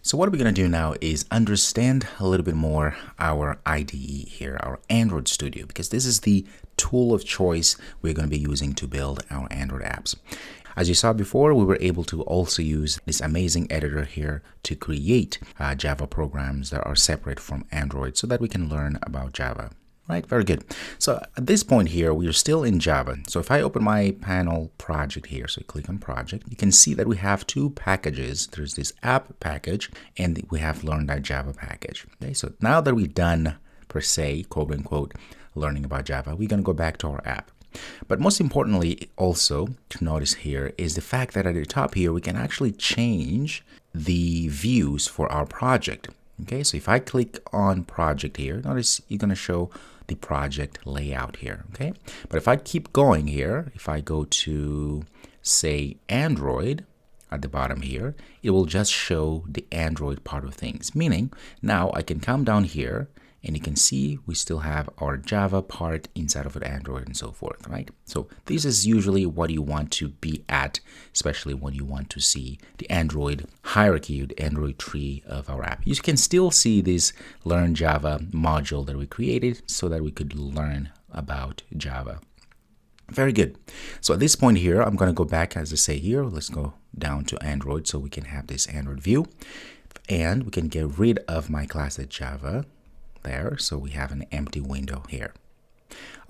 So what we're going to do now is understand a little bit more our IDE here, our Android Studio, because this is the tool of choice we're going to be using to build our Android apps. As you saw before, we were able to also use this amazing editor here to create Java programs that are separate from Android so that we can learn about Java. Right, very good. So at this point here, we are still in Java. So if I open my panel project here, so click on project, you can see that we have two packages. There's this app package and we have learn.java package. Okay, so now that we've done, per se, quote unquote, learning about Java, we're going to go back to our app. But most importantly, also to notice here is the fact that at the top here, we can actually change the views for our project. Okay, so if I click on project here, notice you're going to show the project layout here. Okay, but if I keep going here, if I go to say Android at the bottom here, it will just show the Android part of things, meaning now I can come down here and you can see we still have our Java part inside of Android and so forth, right? So this is usually what you want to be at, especially when you want to see the Android hierarchy, the Android tree of our app. You can still see this Learn Java module that we created so that we could learn about Java. Very good. So at this point here, I'm going to go back, as I say here, let's go down to Android so we can have this Android view and we can get rid of my class at Java. There, so we have an empty window here.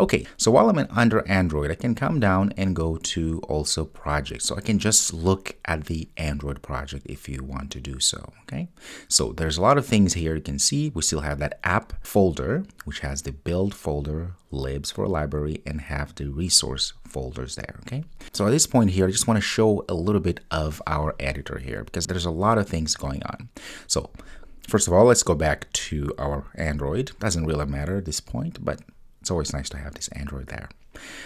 Okay, so while I'm under Android, I can come down and go to also projects. So I can just look at the Android project if you want to do so. Okay, so there's a lot of things here. You can see we still have that app folder, which has the build folder, libs for library, and have the resource folders there. Okay, so at this point here, I just want to show a little bit of our editor here because there's a lot of things going on. So first of all, let's go back to our Android. Doesn't really matter at this point, but it's always nice to have this Android there.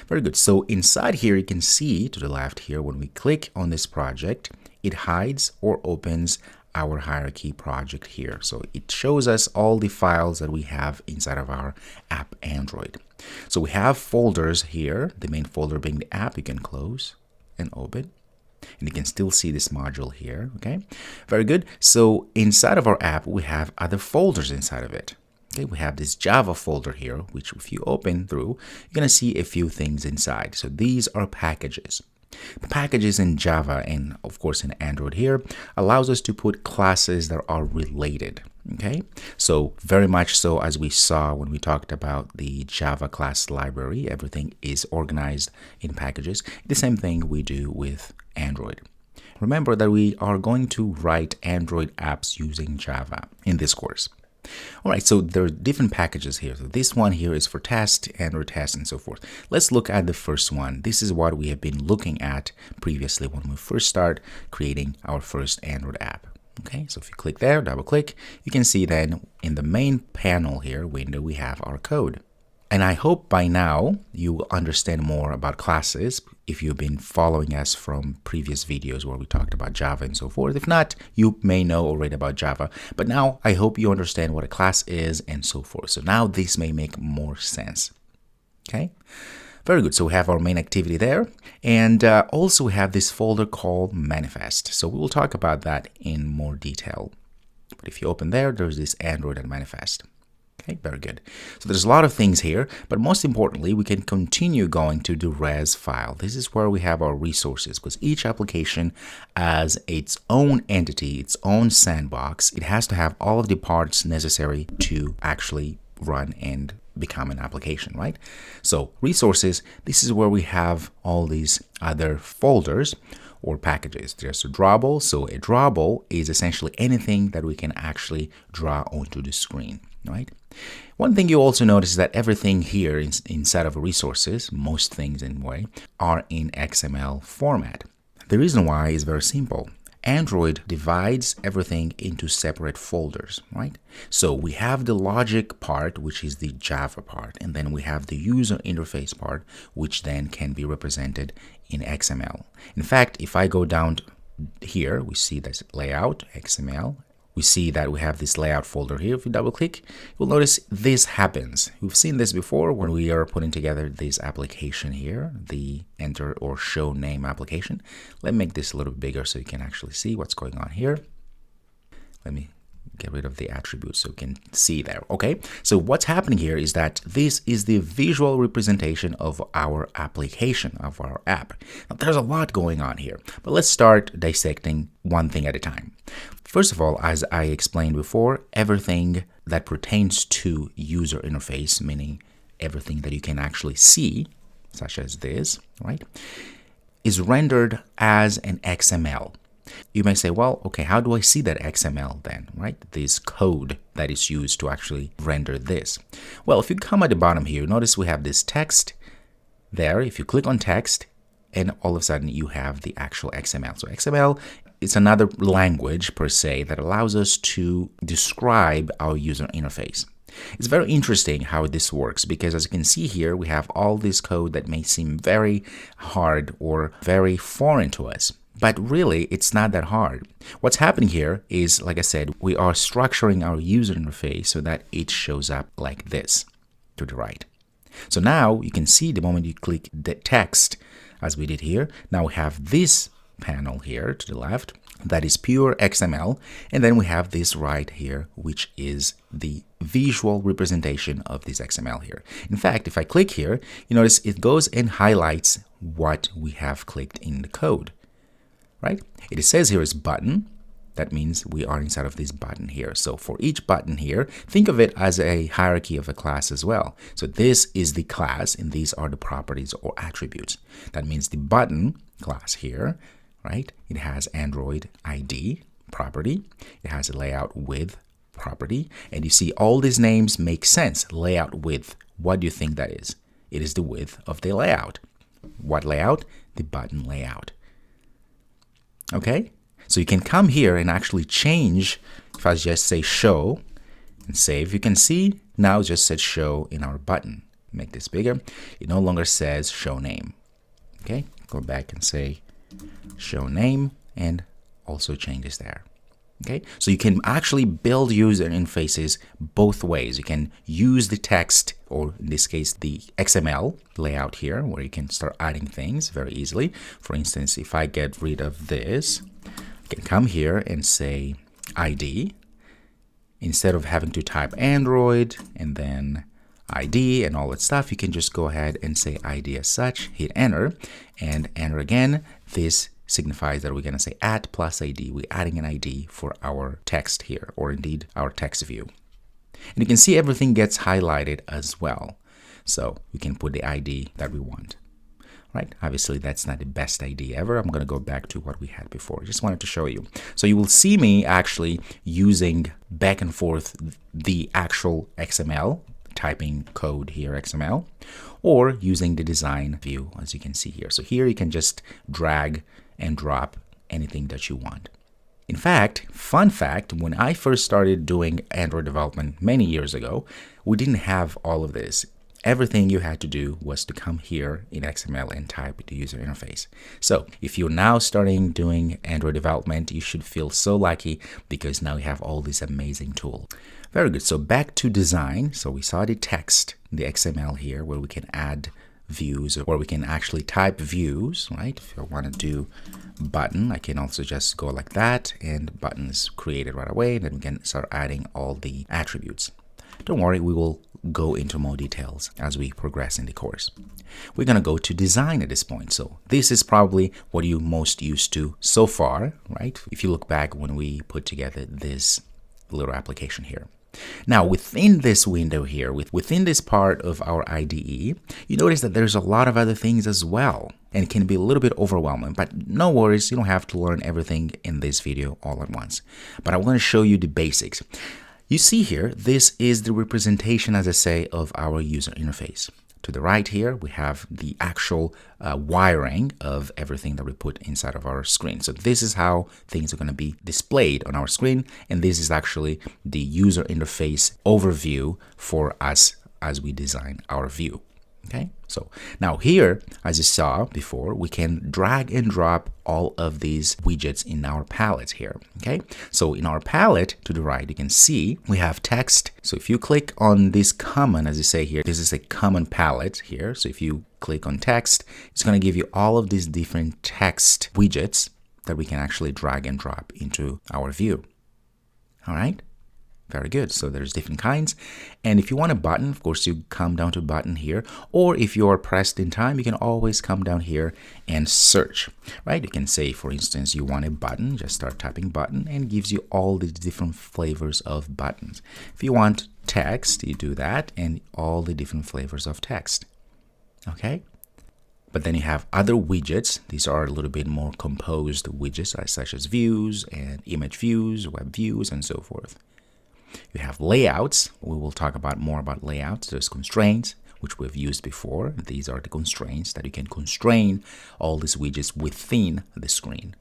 Very good. So inside here, you can see to the left here, when we click on this project, it hides or opens our hierarchy project here. So it shows us all the files that we have inside of our app Android. So we have folders here, the main folder being the app. You can close and open. And you can still see this module here. Okay, very good. So inside of our app, we have other folders inside of it. Okay, we have this Java folder here, which if you open through, you're going to see a few things inside. So these are packages. The packages in Java and of course in Android here allows us to put classes that are related. Okay, so very much so as we saw when we talked about the Java class library, everything is organized in packages. The same thing we do with Android. Remember that we are going to write Android apps using Java in this course. All right, so there are different packages here. So this one here is for test, Android test, and so forth. Let's look at the first one. This is what we have been looking at previously when we first start creating our first Android app. Okay, so if you click there, double click, you can see then in the main panel here window, we have our code. And I hope by now you understand more about classes if you've been following us from previous videos where we talked about Java and so forth. If not, you may know already about Java, but now I hope you understand what a class is and so forth. So now this may make more sense. Okay, very good. So we have our main activity there. And also we have this folder called manifest. So we will talk about that in more detail. But if you open there, there's this Android and manifest. Okay, very good. So there's a lot of things here, but most importantly, we can continue going to the res file. This is where we have our resources because each application has its own entity, its own sandbox. It has to have all of the parts necessary to actually run and become an application, right? So resources, this is where we have all these other folders or packages. There's a drawable. So a drawable is essentially anything that we can actually draw onto the screen, right? One thing you also notice is that everything here inside of resources, most things anyway, are in XML format. The reason why is very simple. Android divides everything into separate folders, right? So we have the logic part, which is the Java part, and then we have the user interface part, which then can be represented in XML. In fact, if I go down here, we see this layout, XML. We see that we have this layout folder here. If you double click, you'll notice this happens. We've seen this before when we are putting together this application here, the enter or show name application. Let me make this a little bit bigger so you can actually see what's going on here. Let me get rid of the attributes so you can see there. Okay, so what's happening here is that this is the visual representation of our application, of our app. Now, there's a lot going on here, but let's start dissecting one thing at a time. First of all, as I explained before, everything that pertains to user interface, meaning everything that you can actually see, such as this, right, is rendered as an XML. You may say, well, okay, how do I see that XML then, right? This code that is used to actually render this. Well, if you come at the bottom here, notice we have this text there. If you click on text, and all of a sudden you have the actual XML. So XML is another language per se that allows us to describe our user interface. It's very interesting how this works because as you can see here, we have all this code that may seem very hard or very foreign to us. But really, it's not that hard. What's happening here is, like I said, we are structuring our user interface so that it shows up like this to the right. So now you can see the moment you click the text, as we did here, now we have this panel here to the left that is pure XML. And then we have this right here, which is the visual representation of this XML here. In fact, if I click here, you notice it goes and highlights what we have clicked in the code. Right? It says here is button. That means we are inside of this button here. So for each button here, think of it as a hierarchy of a class as well. So this is the class and these are the properties or attributes. That means the button class here, right? It has Android ID property. It has a layout width property. And you see all these names make sense. Layout width. What do you think that is? It is the width of the layout. What layout? The button layout. Okay, so you can come here and actually change. If I just say show and save, you can see now it just said show in our button. Make this bigger. It no longer says show name. Okay, go back and say show name and also change this there. Okay, so you can actually build user interfaces both ways. You can use the text, or in this case, the XML layout here, where you can start adding things very easily. For instance, if I get rid of this, I can come here and say ID. Instead of having to type Android and then ID and all that stuff, you can just go ahead and say ID as such, hit enter, and enter again. This signifies that we're going to say add plus ID. We're adding an ID for our text here, or indeed our text view. And you can see everything gets highlighted as well. So we can put the ID that we want. Right? Obviously, that's not the best ID ever. I'm going to go back to what we had before. Just wanted to show you. So you will see me actually using back and forth the actual XML, typing code here XML, or using the design view, as you can see here. So here you can just drag and drop anything that you want. In fact, fun fact, when I first started doing Android development many years ago, we didn't have all of this. Everything you had to do was to come here in XML and type the user interface. So if you're now starting doing Android development, you should feel so lucky because now you have all these amazing tools. Very good. So back to design. So we saw the text, the XML here, where we can add views, or we can actually type views, right? If I want to do button, I can also just go like that and button is created right away. Then we can start adding all the attributes. Don't worry, we will go into more details as we progress in the course. We're going to go to design at this point. So this is probably what you're most used to so far, right? If you look back when we put together this little application here. Now, within this window here, within this part of our IDE, you notice that there's a lot of other things as well, and it can be a little bit overwhelming, but no worries, you don't have to learn everything in this video all at once. But I want to show you the basics. You see here, this is the representation, as I say, of our user interface. To the right here, we have the actual wiring of everything that we put inside of our screen. So this is how things are going to be displayed on our screen. And this is actually the user interface overview for us as we design our view. Okay, so now here, as you saw before, we can drag and drop all of these widgets in our palette here. Okay, so in our palette to the right, you can see we have text. So if you click on this common, as you say here, this is a common palette here. So if you click on text, it's going to give you all of these different text widgets that we can actually drag and drop into our view. All right. Very good. So there's different kinds. And if you want a button, of course, you come down to button here. Or if you are pressed in time, you can always come down here and search, right? You can say, for instance, you want a button, just start typing button, and it gives you all the different flavors of buttons. If you want text, you do that, and all the different flavors of text. Okay? But then you have other widgets. These are a little bit more composed widgets, such as views and image views, web views, and so forth. You have layouts. We will talk about more about layouts. There's constraints, which we've used before. These are the constraints that you can constrain all these widgets within the screen.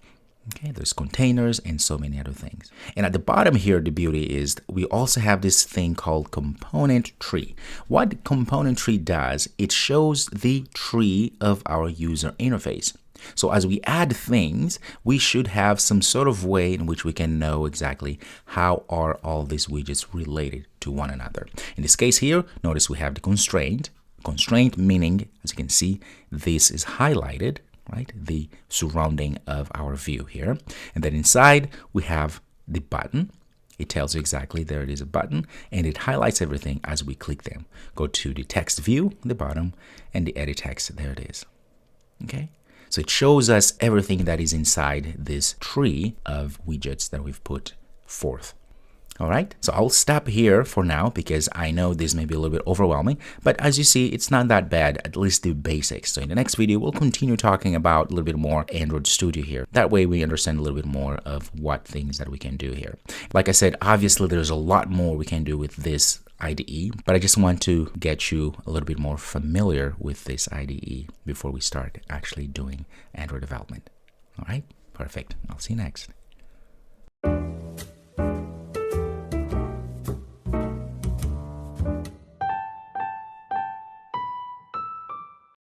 Okay, there's containers and so many other things. And at the bottom here, the beauty is we also have this thing called component tree. What component tree does, it shows the tree of our user interface. So as we add things, we should have some sort of way in which we can know exactly how are all these widgets related to one another. In this case here, notice we have the constraint. Constraint meaning, as you can see, this is highlighted, right? The surrounding of our view here. And then inside, we have the button. It tells you exactly there it is a button, and it highlights everything as we click them. Go to the text view, the bottom, and the edit text, there it is. Okay? So it shows us everything that is inside this tree of widgets that we've put forth. All right, so I'll stop here for now because I know this may be a little bit overwhelming, but as you see, it's not that bad, at least the basics. So in the next video, we'll continue talking about a little bit more Android Studio here. That way we understand a little bit more of what things that we can do here. Like I said, obviously there's a lot more we can do with this IDE, but I just want to get you a little bit more familiar with this IDE before we start actually doing Android development. All right, perfect. I'll see you next.